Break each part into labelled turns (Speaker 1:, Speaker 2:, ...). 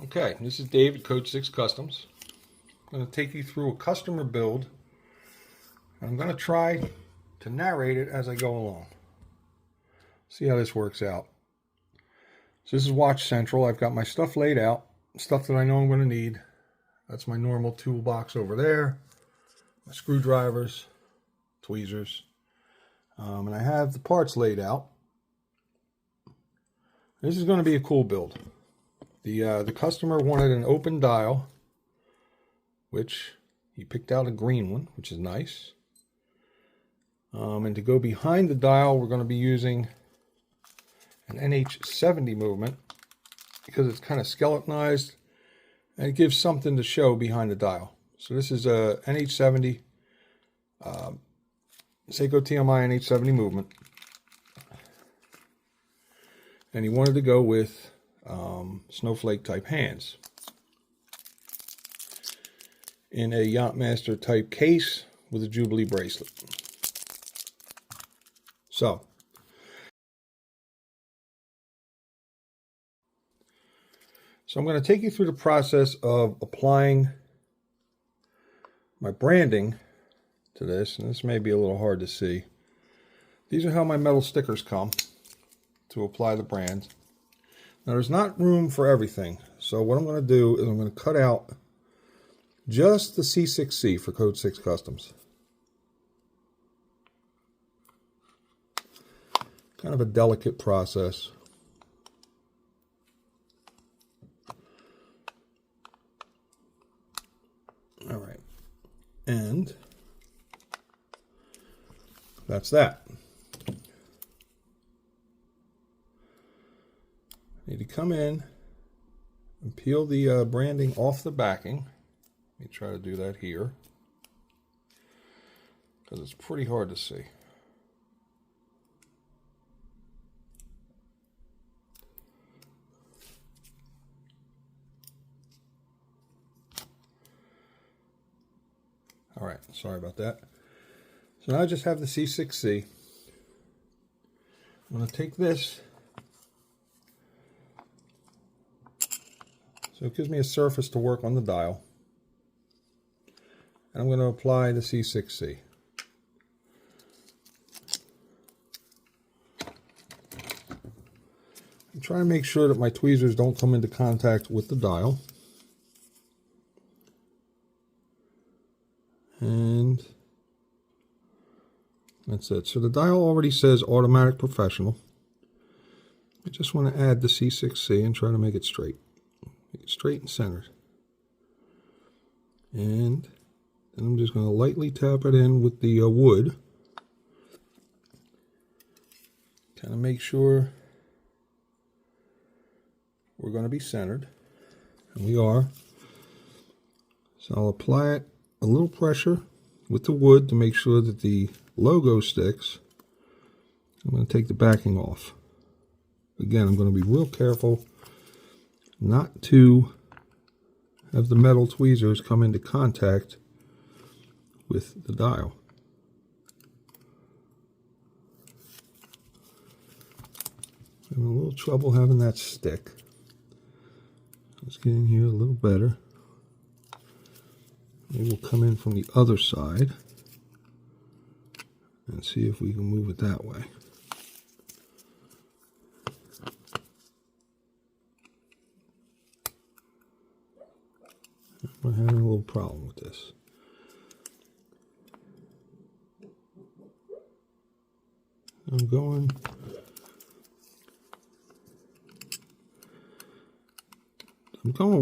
Speaker 1: Okay, this is Dave at Code 6 Customs. I'm going to take you through a customer build. I'm going to try to narrate it as I go along. See how this works out. So this is Watch Central. I've got my stuff laid out, stuff that I know I'm going to need. That's my normal toolbox over there. My screwdrivers, tweezers, and I have the parts laid out. This is going to be a cool build. The customer wanted an open dial, which he picked out a green one, which is nice. And to go behind the dial, we're going to be using an NH70 movement because it's kind of skeletonized and it gives something to show behind the dial. So this is a NH70, Seiko TMI NH70 movement. And he wanted to go with snowflake type hands in a Yachtmaster type case with a Jubilee bracelet. So I'm going to take you through the process of applying my branding to this, and this may be a little hard to see. These are how my metal stickers come to apply the brand. Now there's not room for everything, so what I'm going to do is I'm going to cut out just the C6C for Code 6 Customs. Kind of a delicate process. All right, and that's that. Need to come in and peel the branding off the backing. Let me try to do that here because it's pretty hard to see. All right, sorry about that. So now I just have the C6C. I'm going to take this, so it gives me a surface to work on the dial. And I'm going to apply the C6C. I'm trying to make sure that my tweezers don't come into contact with the dial. And that's it. So the dial already says automatic professional. I just want to add the C6C and try to make it straight. Make it straight and centered. And then I'm just going to lightly tap it in with the wood. Kind of make sure we're going to be centered. And we are. So I'll apply it. A little pressure with the wood to make sure that the logo sticks. I'm going to take the backing off. Again, I'm going to be real careful not to have the metal tweezers come into contact with the dial. I'm having a little trouble having that stick. Let's get in here a little better. Maybe we'll come in from the other side and see if we can move it that way. We're having a little problem with this. I'm going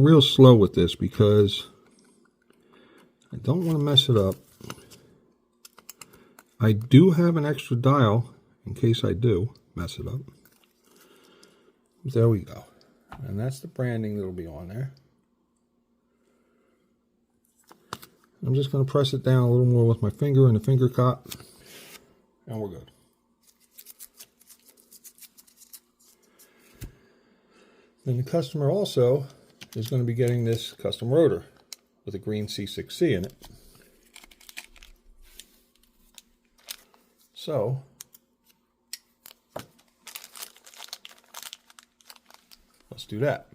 Speaker 1: real slow with this because I don't want to mess it up. I do have an extra dial in case I do mess it up. There we go. And that's the branding that'll be on there. I'm just going to press it down a little more with my finger and the finger cot, and we're good. Then the customer also is going to be getting this custom rotor with a green C6C in it. So let's do that.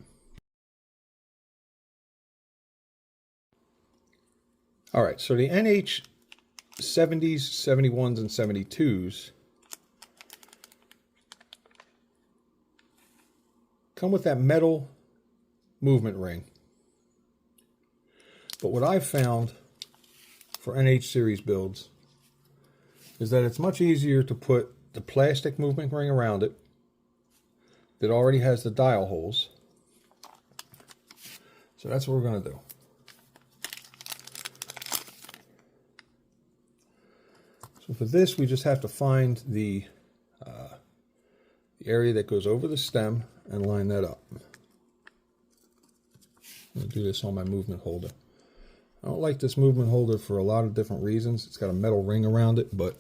Speaker 1: All right, so the NH 70s, 71s, and 72s come with that metal movement ring. But what I've found for NH series builds is that it's much easier to put the plastic movement ring around it that already has the dial holes. So that's what we're going to do. So for this, we just have to find the area that goes over the stem and line that up. I'm going to do this on my movement holder. I don't like this movement holder for a lot of different reasons. It's got a metal ring around it, but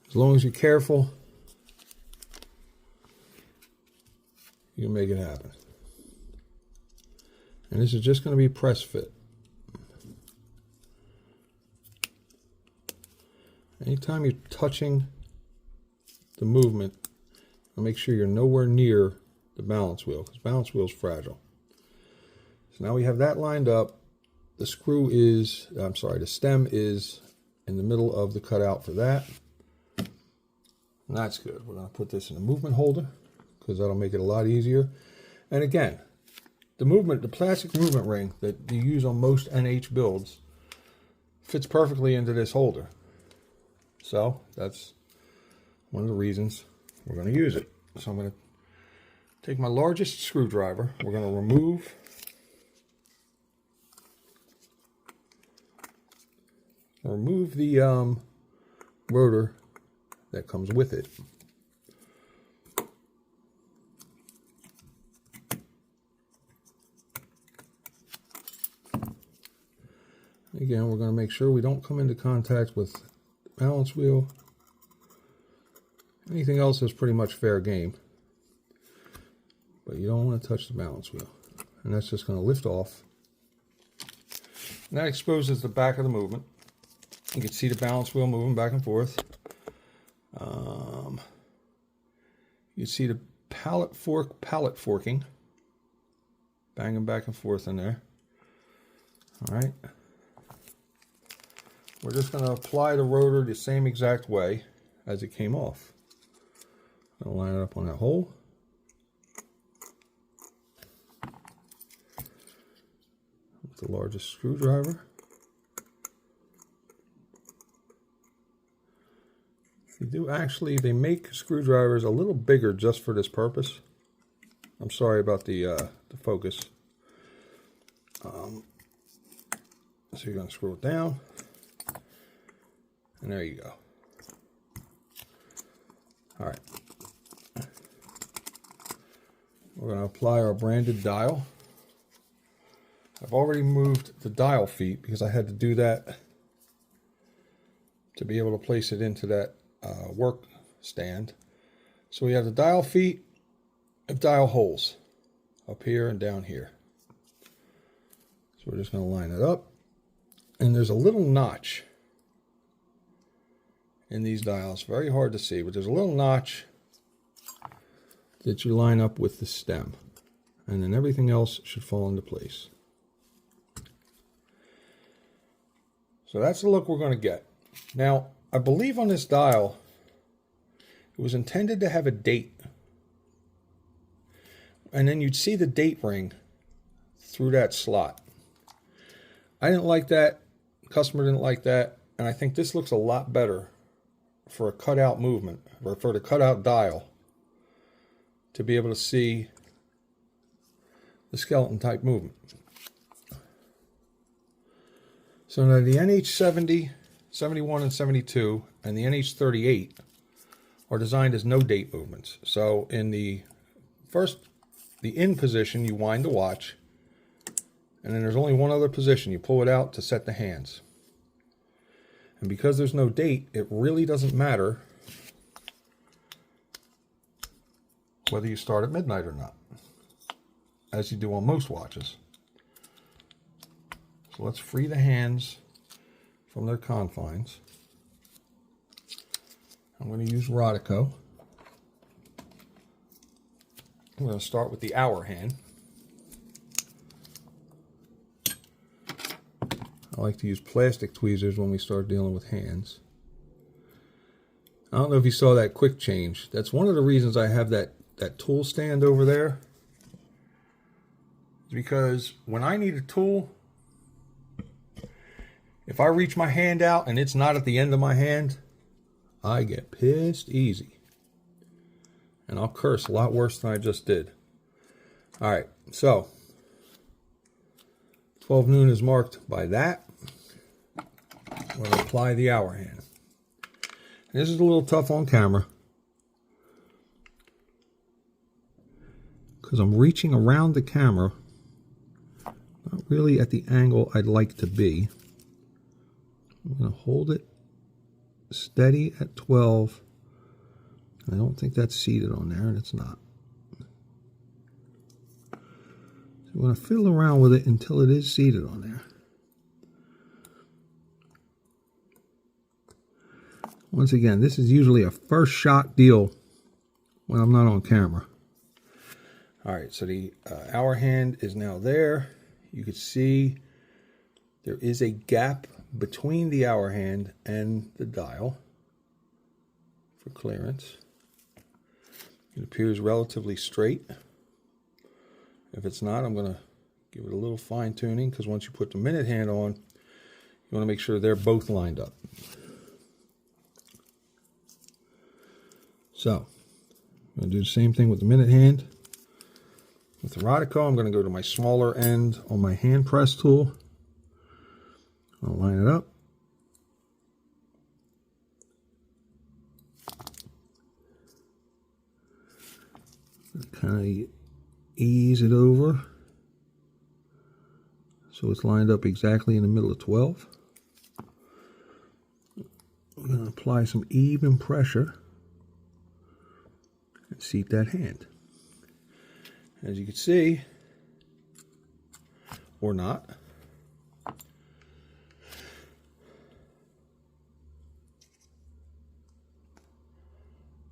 Speaker 1: as long as you're careful, you can make it happen. And this is just going to be press fit. Anytime you're touching the movement, make sure you're nowhere near the balance wheel, because balance wheel is fragile. So now we have that lined up. The stem is in the middle of the cutout for that. And that's good. We're going to put this in a movement holder because that'll make it a lot easier. And again, the plastic movement ring that you use on most NH builds fits perfectly into this holder. So that's one of the reasons we're going to use it. So I'm going to take my largest screwdriver. We're going to remove the rotor that comes with it. Again, we're going to make sure we don't come into contact with the balance wheel. Anything else is pretty much fair game. But you don't want to touch the balance wheel. And that's just going to lift off. And that exposes the back of the movement. You can see the balance wheel moving back and forth. You see the pallet forking. Banging back and forth in there. All right. We're just going to apply the rotor the same exact way as it came off. I'll line it up on that hole. With the largest screwdriver. They make screwdrivers a little bigger just for this purpose. I'm sorry about the focus. So you're going to screw it down. And there you go. All right. We're going to apply our branded dial. I've already moved the dial feet because I had to do that to be able to place it into that work stand. So we have the dial feet and dial holes up here and down here. So we're just going to line it up. And there's a little notch in these dials. Very hard to see, but there's a little notch that you line up with the stem. And then everything else should fall into place. So that's the look we're going to get. Now, I believe on this dial, it was intended to have a date. And then you'd see the date ring through that slot. I didn't like that. The customer didn't like that. And I think this looks a lot better for a cutout movement, or for the cutout dial, to be able to see the skeleton type movement. So now the NH70, 71, and 72, and the NH38 are designed as no date movements. So in the in position, you wind the watch, and then there's only one other position. You pull it out to set the hands. And because there's no date, it really doesn't matter whether you start at midnight or not, as you do on most watches. So let's free the hands from their confines. I'm going to use Rodico. I'm going to start with the hour hand. I like to use plastic tweezers when we start dealing with hands. I don't know if you saw that quick change. That's one of the reasons I have that tool stand over there. It's because when I need a tool, if I reach my hand out and it's not at the end of my hand, I get pissed easy. And I'll curse a lot worse than I just did. Alright, so 12 noon is marked by that. I'm going to apply the hour hand. And this is a little tough on camera, because I'm reaching around the camera, not really at the angle I'd like to be. I'm going to hold it steady at 12. I don't think that's seated on there, and it's not. So I'm going to fiddle around with it until it is seated on there. Once again, this is usually a first shot deal when I'm not on camera. Alright, so the hour hand is now there. You can see there is a gap between the hour hand and the dial for clearance. It appears relatively straight. If it's not, I'm going to give it a little fine tuning, because once you put the minute hand on, you want to make sure they're both lined up. So, I'm going to do the same thing with the minute hand. With the Rodico, I'm going to go to my smaller end on my hand press tool. I'll line it up. Kind of ease it over so it's lined up exactly in the middle of 12. I'm going to apply some even pressure and seat that hand. As you can see, or not,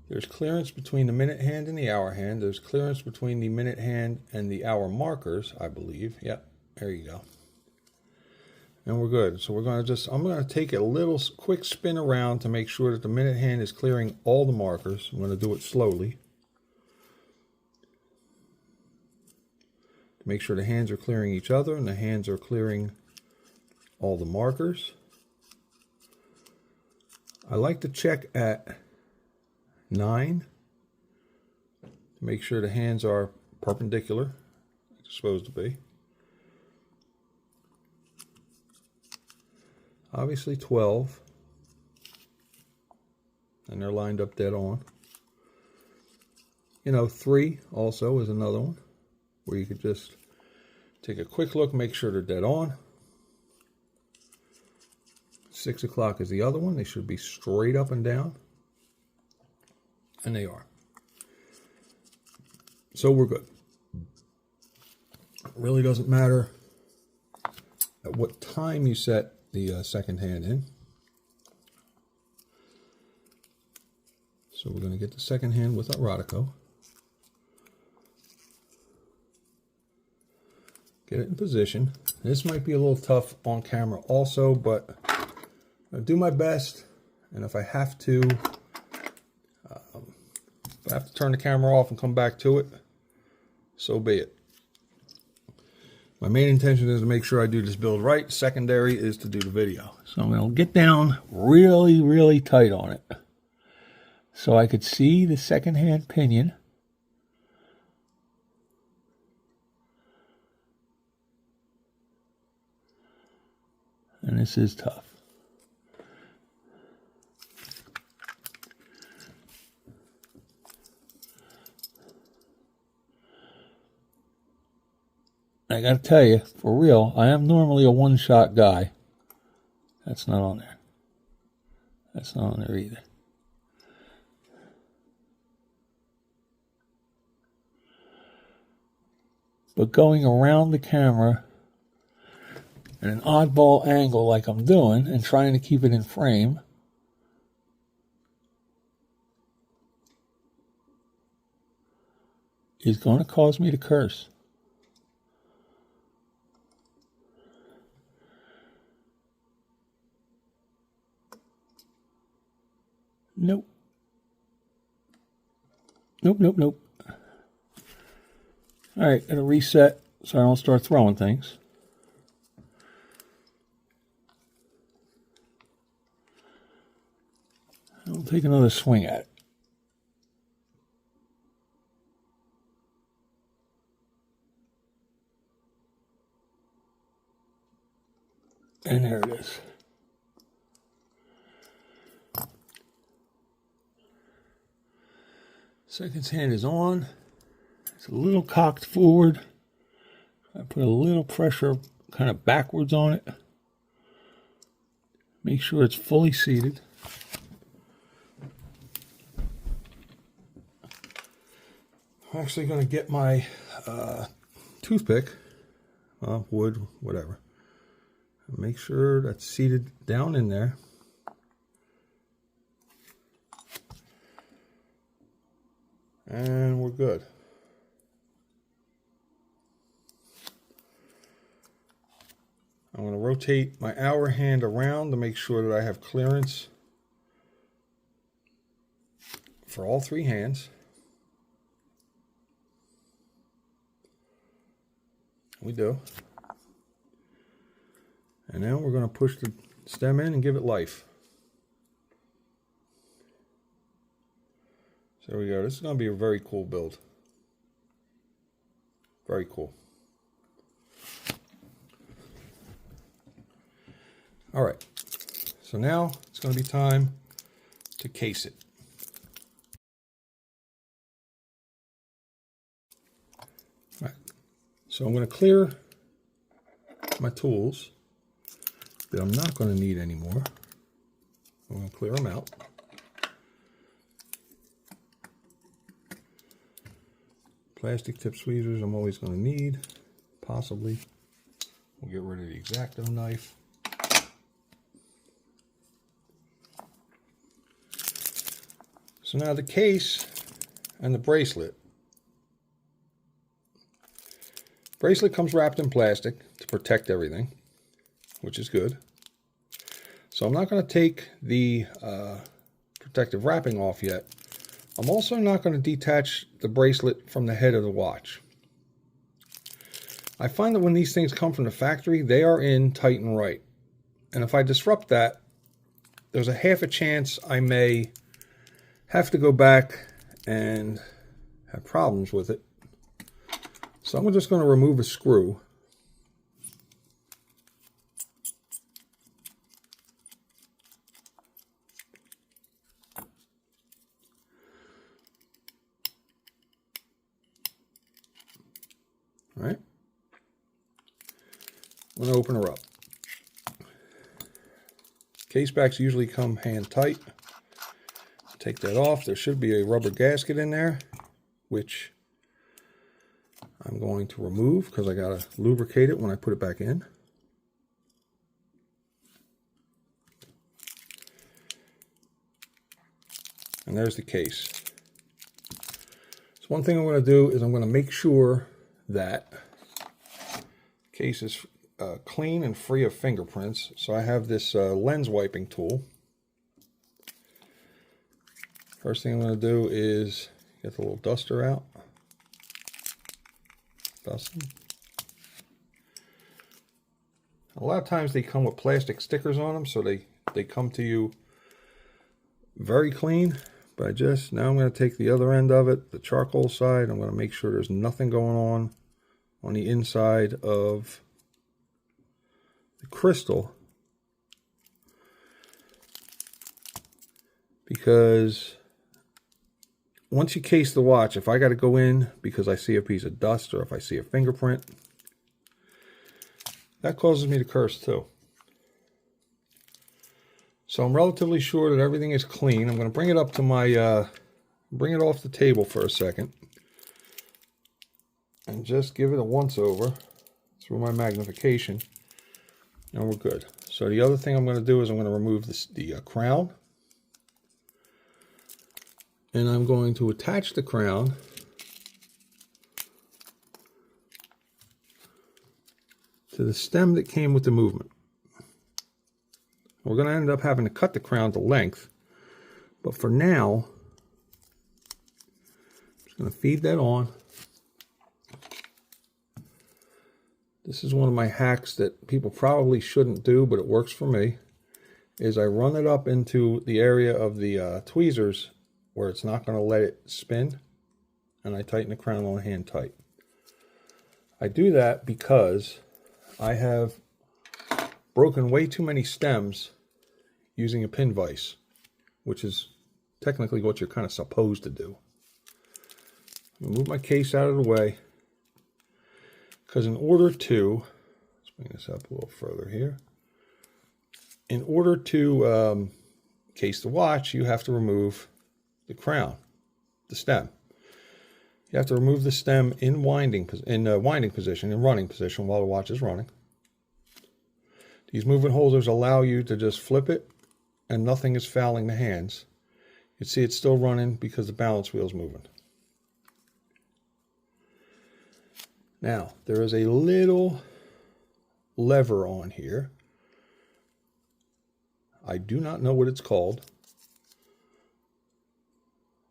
Speaker 1: there's clearance between the minute hand and the hour hand. There's clearance between the minute hand and the hour markers, I believe. Yep, there you go. And we're good. So we're going to I'm going to take a little quick spin around to make sure that the minute hand is clearing all the markers. I'm going to do it slowly, to make sure the hands are clearing each other and the hands are clearing all the markers. I like to check at 9 to make sure the hands are perpendicular, like they're supposed to be. Obviously 12, and they're lined up dead on. You know, 3 also is another one where you could just take a quick look, make sure they're dead on. 6 o'clock is the other one. They should be straight up and down. And they are. So we're good. It really doesn't matter at what time you set the second hand in. So we're going to get the second hand with our Rodico. Get it in position. This might be a little tough on camera also, but I'll do my best. And if I have to, turn the camera off and come back to it, so be it. My main intention is to make sure I do this build right. Secondary is to do the video. So I'm going to get down really, really tight on it, so I could see the second hand pinion. And this is tough. I gotta tell you, for real, I am normally a one-shot guy. That's not on there. That's not on there either. But going around the camera at an oddball angle like I'm doing and trying to keep it in frame, is going to cause me to curse. Nope, nope, nope. All right, gotta reset so I don't start throwing things. I'll take another swing at it. And there it is. Second hand is on. It's a little cocked forward. I put a little pressure kind of backwards on it. Make sure it's fully seated. I'm actually going to get my toothpick, wood, whatever. Make sure that's seated down in there. And we're good. I'm going to rotate my hour hand around to make sure that I have clearance for all three hands. We do. And now we're going to push the stem in and give it life. So there we go. This is going to be a very cool build. Very cool. All right. So now it's going to be time to case it. All right. So I'm going to clear my tools that I'm not going to need anymore. I'm going to clear them out. Plastic tip tweezers I'm always going to need, possibly. We'll get rid of the X-Acto knife. So now the case and the bracelet. Bracelet comes wrapped in plastic to protect everything, which is good. So I'm not going to take the protective wrapping off yet. I'm also not going to detach the bracelet from the head of the watch. I find that when these things come from the factory, they are in tight and right. And if I disrupt that, there's a half a chance I may have to go back and have problems with it. So I'm just going to remove a screw. All right. I'm going to open her up. Case backs usually come hand tight. Take that off. There should be a rubber gasket in there, which I'm going to remove because I got to lubricate it when I put it back in. And there's the case. So one thing I'm going to do is I'm going to make sure that the case is clean and free of fingerprints. So I have this lens wiping tool. First thing I'm going to do is get the little duster out. Dust them. A lot of times they come with plastic stickers on them, so they come to you very clean. But now I'm going to take the other end of it, the charcoal side. I'm going to make sure there's nothing going on the inside of the crystal. Because once you case the watch, if I got to go in because I see a piece of dust or if I see a fingerprint, that causes me to curse too. So I'm relatively sure that everything is clean. I'm going to bring it up to my, bring it off the table for a second. And just give it a once over through my magnification. And we're good. So the other thing I'm going to do is I'm going to remove the crown. And I'm going to attach the crown to the stem that came with the movement. We're going to end up having to cut the crown to length, but for now, Just going to feed that on. This is one of my hacks that people probably shouldn't do, but it works for me, is I run it up into the area of the tweezers where it's not going to let it spin, and I tighten the crown on hand tight. I do that because I have broken way too many stems using a pin vise, which is technically what you're kind of supposed to do. Move my case out of the way, because in order to, let's bring this up a little further here. In order to case the watch, you have to remove the crown, the stem. You have to remove the stem in winding position, in running position while the watch is running. These movement holders allow you to just flip it and nothing is fouling the hands. You can see it's still running because the balance wheel is moving. Now, there is a little lever on here. I do not know what it's called,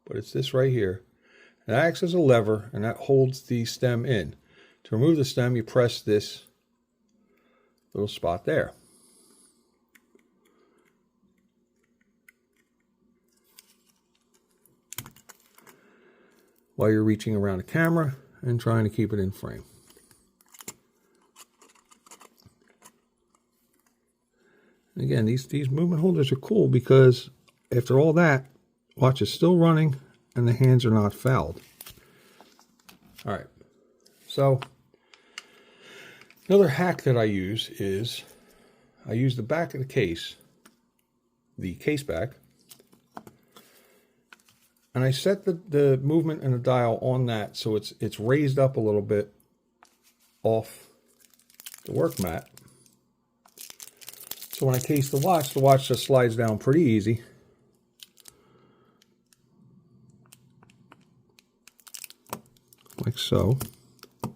Speaker 1: but it's this right here. It acts as a lever, and that holds the stem in. To remove the stem, you press this little spot there. While you're reaching around the camera and trying to keep it in frame. And again, these movement holders are cool because after all that, watch is still running and the hands are not fouled. All right, so another hack that I use is I use the back of the case back, and I set the movement and the dial on that so it's raised up a little bit off the work mat. So when I case the watch just slides down pretty easy. Like so. I'm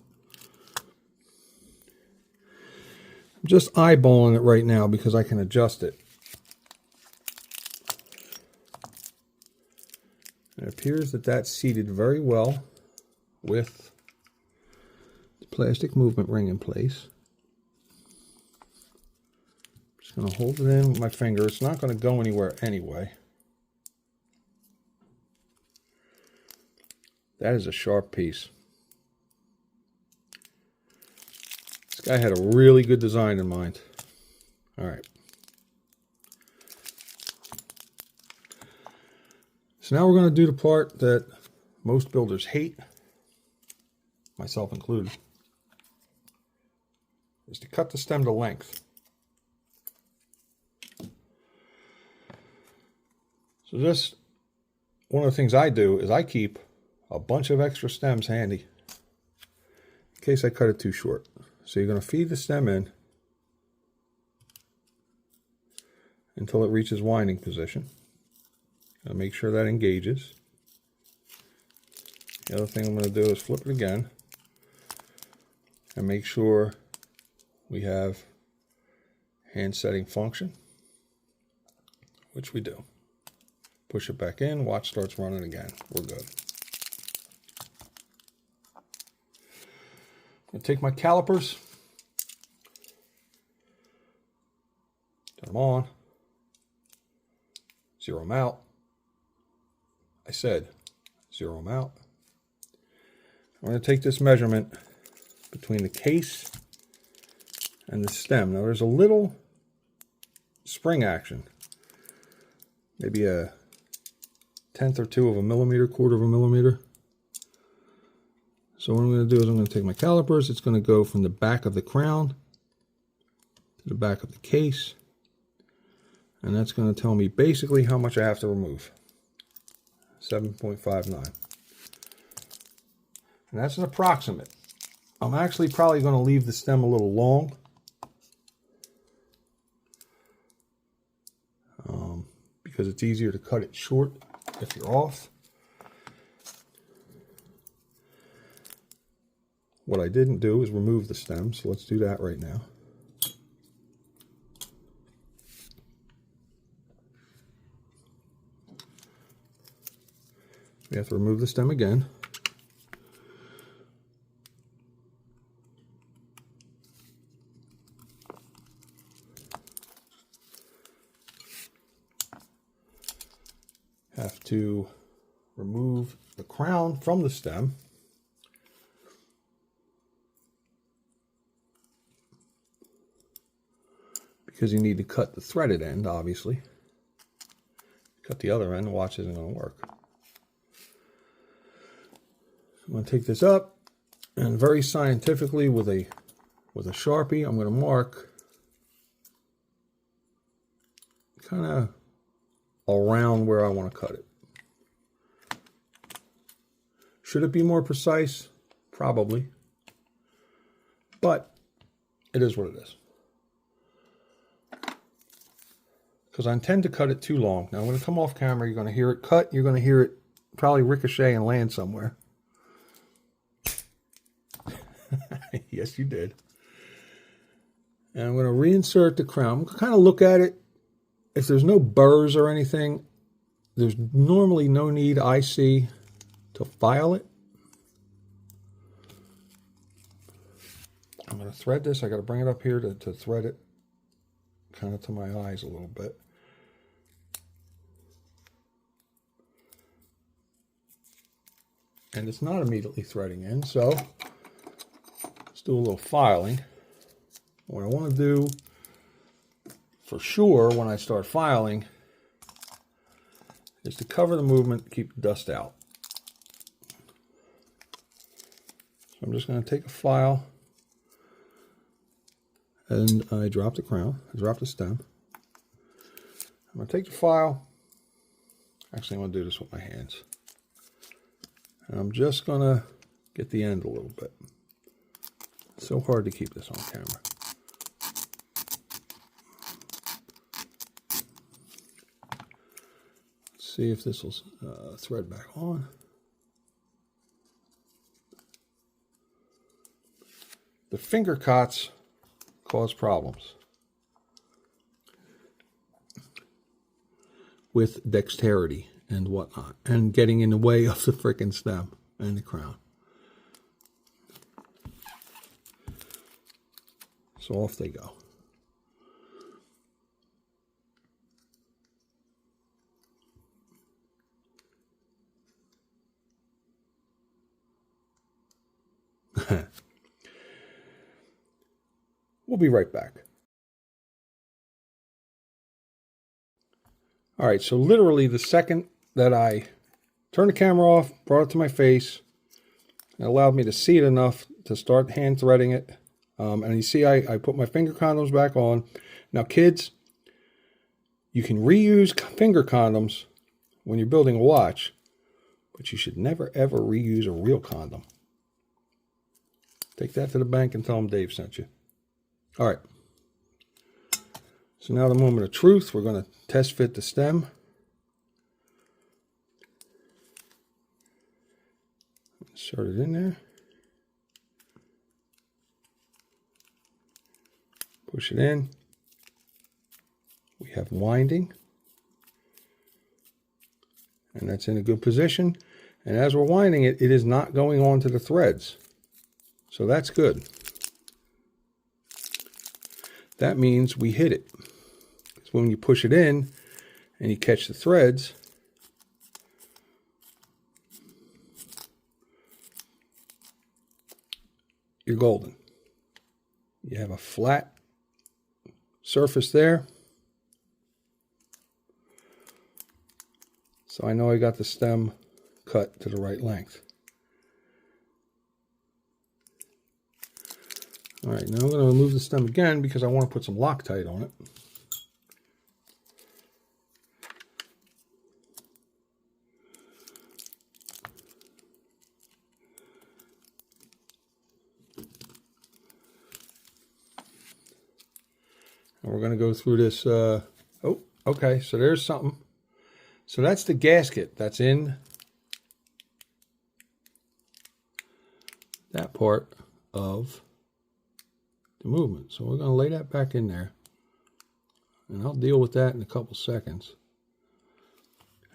Speaker 1: just eyeballing it right now because I can adjust it. It appears that that's seated very well with the plastic movement ring in place. I'm just going to hold it in with my finger. It's not going to go anywhere anyway. That is a sharp piece. This guy had a really good design in mind. All right. So now we're going to do the part that most builders hate, myself included, is to cut the stem to length. So this, one of the things I do is I keep a bunch of extra stems handy in case I cut it too short. So you're going to feed the stem in until it reaches winding position. And make sure that engages. The other thing I'm going to do is flip it again and make sure we have hand setting function, which we do. Push it back in, watch starts running again. We're good. I'm going to take my calipers, turn them on, zero them out. I said zero them out. I'm going to take this measurement between the case and the stem. Now there's a little spring action, maybe a 1/10 or 2 of a millimeter, 1/4 of a millimeter. So what I'm going to do is I'm going to take my calipers. It's going to go from the back of the crown to the back of the case, and that's going to tell me basically how much I have to remove. 7.59. And that's an approximate. I'm actually probably going to leave the stem a little long. Because it's easier to cut it short if you're off. What I didn't do is remove the stem, so let's do that right now. We have to remove the stem again. down from the stem. Because you need to cut the threaded end, obviously. Cut the other end, the watch isn't going to work. I'm going to take this up, and very scientifically with a Sharpie, I'm going to mark kind of around where I want to cut it. Should it be more precise? Probably. But it is what it is. Because I intend to cut it too long. Now, when I come off camera, you're going to hear it cut. You're going to hear it probably ricochet and land somewhere. Yes, you did. And I'm going to reinsert the crown. I'm going to kind of look at it. If there's no burrs or anything, there's normally no need, I see, to file it. I'm going to thread this. I got to bring it up here to thread it kind of to my eyes a little bit. And it's not immediately threading in, so let's do a little filing. What I want to do for sure when I start filing is to cover the movement, keep the dust out. So I'm just going to take a file, and I drop the crown, I drop the stem. I'm going to take the file, actually I'm going to do this with my hands. And I'm just going to get the end a little bit. It's so hard to keep this on camera. Let's see if this will thread back on. The finger cots cause problems with dexterity and whatnot, and getting in the way of the frickin' stem and the crown. So off they go. We'll be right back. All right, so literally the second that I turned the camera off, brought it to my face, it allowed me to see it enough to start hand threading it. And you see I put my finger condoms back on. Now kids, you can reuse finger condoms when you're building a watch, but you should never ever reuse a real condom. Take that to the bank and tell them Dave sent you. All right. So now the moment of truth, we're going to test fit the stem. Insert it in there. Push it in. We have winding. And that's in a good position. And as we're winding it, it is not going on to the threads. So that's good. That means we hit it. Because when you push it in and you catch the threads, you're golden. You have a flat surface there. So I know I got the stem cut to the right length. All right, now I'm going to remove the stem again because I want to put some Loctite on it. And we're going to go through this. Oh, okay, so there's something. So that's the gasket that's in that part of the movement. So we're going to lay that back in there. And I'll deal with that in a couple seconds.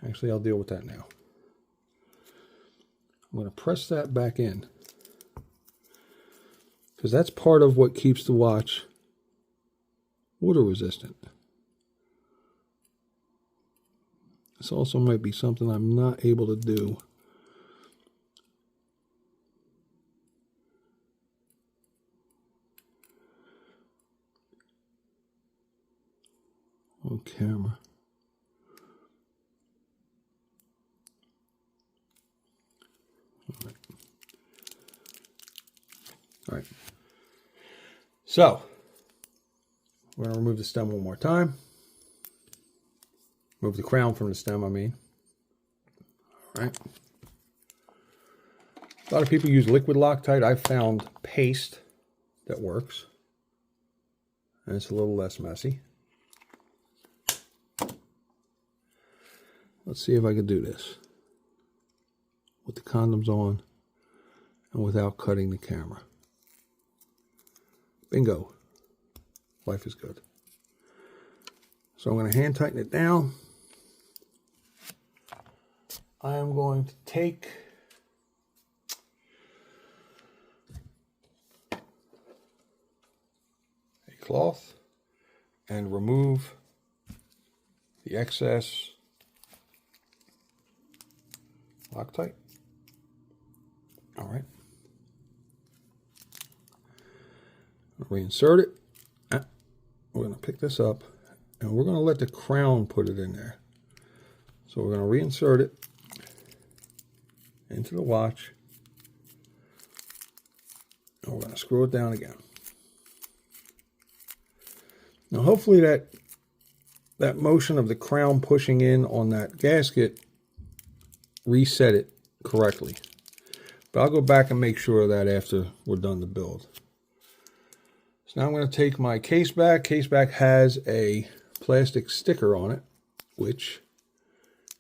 Speaker 1: Actually, I'll deal with that now. I'm going to press that back in, because that's part of what keeps the watch water resistant. This also might be something I'm not able to do on camera. All right. So we're going to remove the stem one more time. Remove the crown from the stem, I mean. All right. A lot of people use liquid Loctite. I've found paste that works. And it's a little less messy. Let's see if I can do this with the condoms on and without cutting the camera. Bingo. Life is good. So I'm going to hand tighten it down. I am going to take a cloth and remove the excess Loctite. All right. Reinsert it. We're going to pick this up and we're going to let the crown put it in there. So we're going to reinsert it into the watch. And we're going to screw it down again. Now hopefully that motion of the crown pushing in on that gasket reset it correctly. But I'll go back and make sure of that after we're done the build. So now I'm going to take my case back. Case back has a plastic sticker on it, which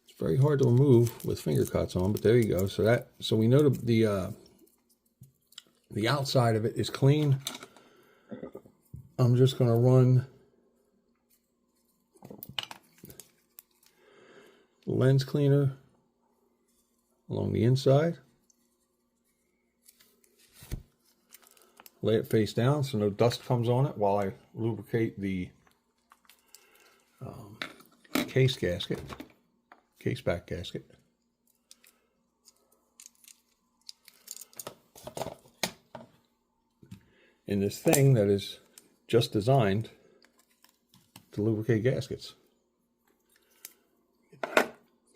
Speaker 1: is very hard to remove with finger cuts on, but there you go. So we know the outside of it is clean. I'm just going to run the lens cleaner along the inside. Lay it face down so no dust comes on it while I lubricate the case back gasket. In this thing that is just designed to lubricate gaskets. Get the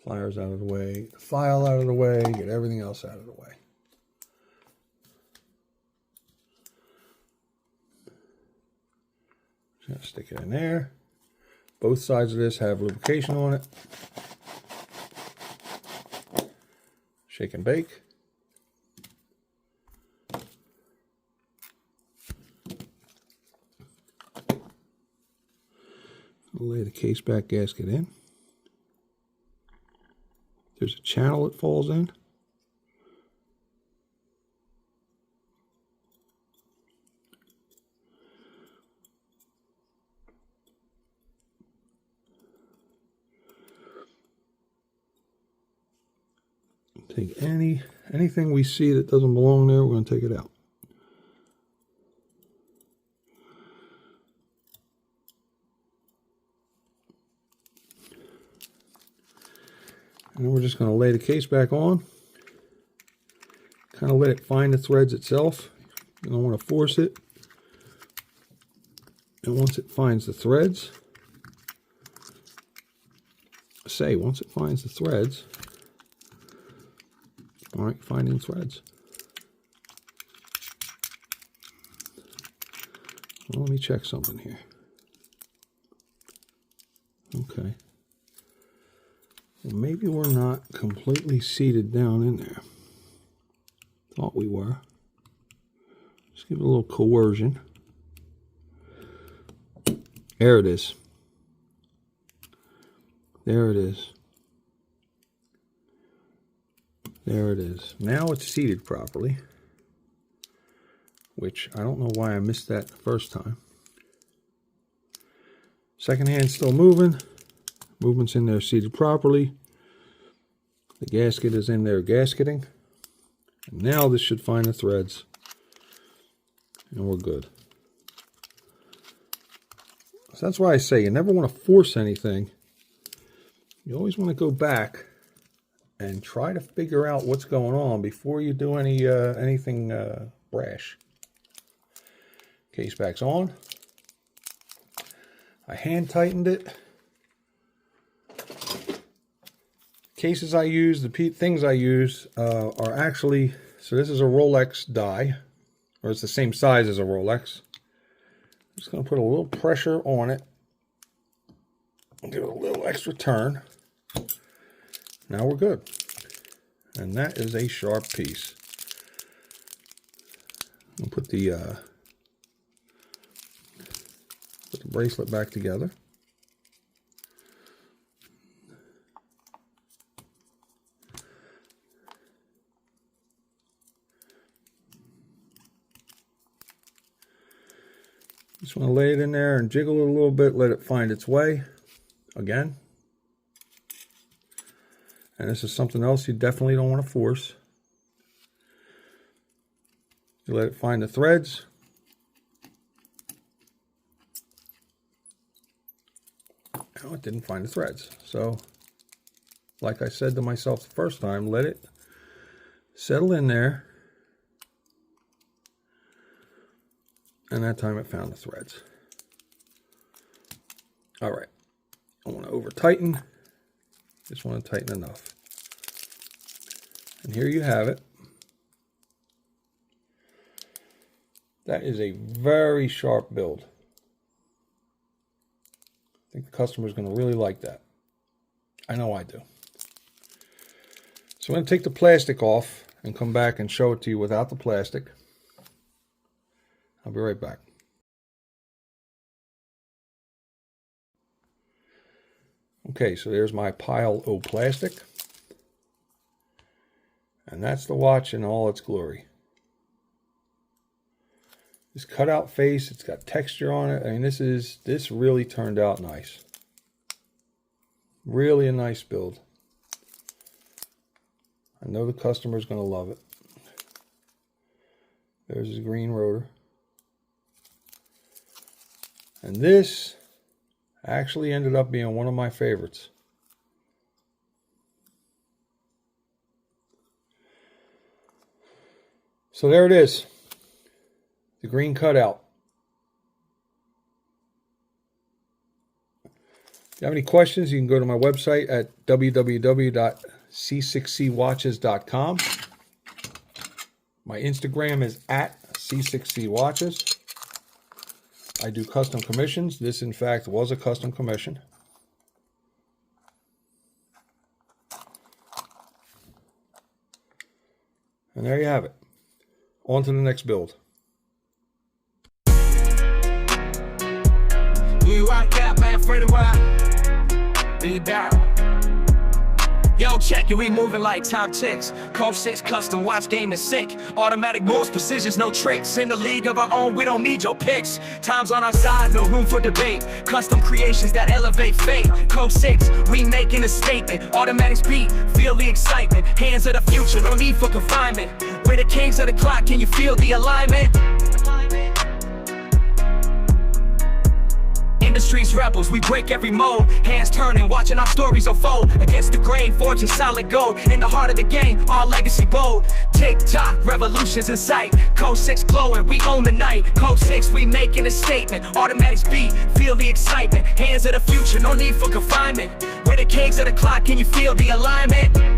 Speaker 1: pliers out of the way, get the file out of the way, get everything else out of the way. Just stick it in there. Both sides of this have lubrication on it. Shake and bake. Lay the case back gasket in. There's a channel it falls in. Take anything we see that doesn't belong there, we're going to take it out. And then we're just going to lay the case back on. Kind of let it find the threads itself. You don't want to force it. And once it finds the threads, once it finds the threads, all right, finding threads. Well, let me check something here. Okay. Well, maybe we're not completely seated down in there. Thought we were. Just give it a little coercion. There it is. There it is. There it is. Now it's seated properly, which I don't know why I missed that the first time. Second hand's still moving. Movement's in there seated properly. The gasket is in there gasketing. And now this should find the threads. And we're good. So that's why I say you never want to force anything. You always want to go back and try to figure out what's going on before you do anything brash. Case back's on. I hand tightened it cases I use, the things I use are actually, so this is a Rolex die, or it's the same size as a Rolex. I'm just going to put a little pressure on it. Give it a little extra turn. Now we're good. And that is a sharp piece. I'll put the bracelet back together. Just want to lay it in there and jiggle it a little bit, let it find its way again. And this is something else you definitely don't want to force. You let it find the threads. Oh, it didn't find the threads. So, like I said to myself the first time, let it settle in there. And that time it found the threads. All right. I want to over tighten. Just want to tighten enough. And here you have it. That is a very sharp build. I think the customer is going to really like that. I know I do. So I'm going to take the plastic off and come back and show it to you without the plastic. I'll be right back. Okay, so there's my pile of plastic. And that's the watch in all its glory. This cutout face, it's got texture on it. I mean, this really turned out nice. Really a nice build. I know the customer's going to love it. There's his green rotor. And this actually ended up being one of my favorites. So there it is. The green cutout. If you have any questions, you can go to my website at www.c6cwatches.com. My Instagram is at c6cwatches. I do custom commissions. This, in fact, was a custom commission. And there you have it. On to the next build.
Speaker 2: Yo, check it, we moving like top ticks. Code 6 custom watch game is sick. Automatic moves, precisions, no tricks. In the league of our own, we don't need your picks. Time's on our side, no room for debate. Custom creations that elevate fate. Code 6, we making a statement. Automatic speed, feel the excitement. Hands of the future, no need for confinement. We're the kings of the clock, can you feel the alignment? Industry's rebels, we break every mold. Hands turning, watching our stories unfold. Against the grain, forging solid gold. In the heart of the game, our legacy bold. Tick-tock, revolutions in sight. Code 6 glowing, we own the night. Code 6, we making a statement. Automatic speed, feel the excitement. Hands of the future, no need for confinement. We're the kings of the clock, can you feel the alignment?